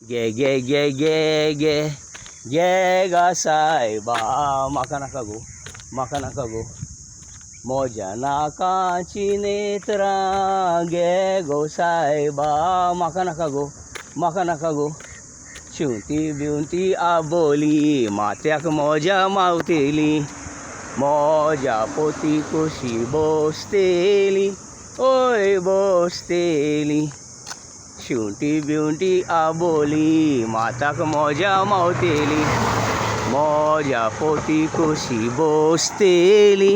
गे गे गे गे गे गे गा साहेबा माका नका गो माका नका गो मोज्या नाकाची नेत्रा गे गो साहेबा माका नका गो माका नका गो शिवती बिवती आबोली मात्याक मोज्या मावतेली मोज्या पोती कशी बसतेली ओय बसतेली शिवटी बिवटी आबोली माताक मोज्या मावतेली मोज्या पोती कशी बसतेली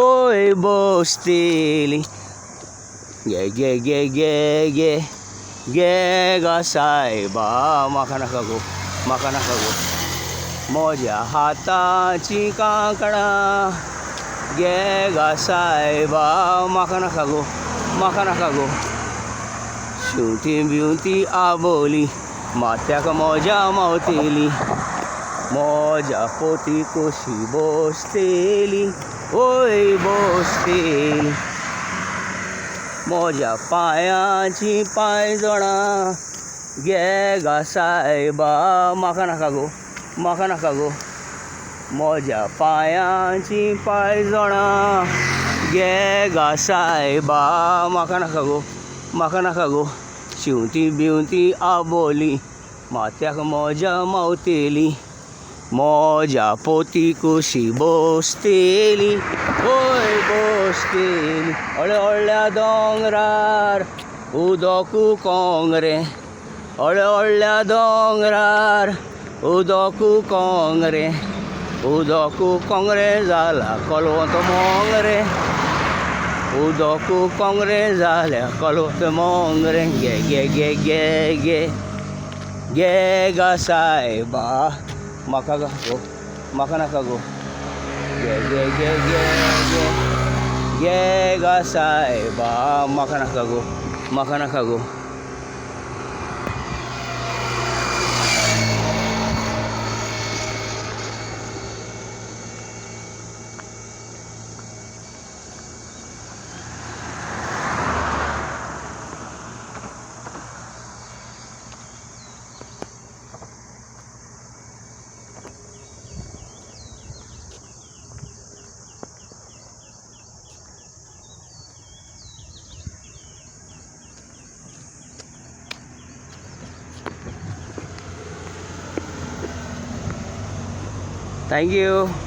ओय बसतेली गे गे गे गे गे गे गा साहेबा माका नका गो माका नका गो मोज्या हाताची कांकणां गे गा साहेबा माका नका गो माका नका गो शिवती बिवती आबोली मात्याक मोज्या मावतेली मोज्या पोती कशी बसतेली ओय बसतेली मोज्या पांयाची पायजणां गे गा साहेबा माका नका गो माका नका गो मोज्या पांयाची पायजणां गे गा साहेबा माका नका गो माका नका गो शिवती बिवती आबोली मात्याक मोज्या मावतेली मोज्या पोती कशी बसतेली ओय बसतेली व्हडल्या व्हडल्या दोंगरार उदक कोंगरे व्हडल्या व्हडल्या दोंगरार उदक कोंगरे उदक कोंगरे जाला कलवंत मोंगरे उदक कोंगरे जाल्या कलवंत मोंगरे गे गे गे गे गे गे गा साहेबा माका गो माका नका गो गे गे गे गे गे गे गा साहेबा माका नका गो माका नका गो Thank you.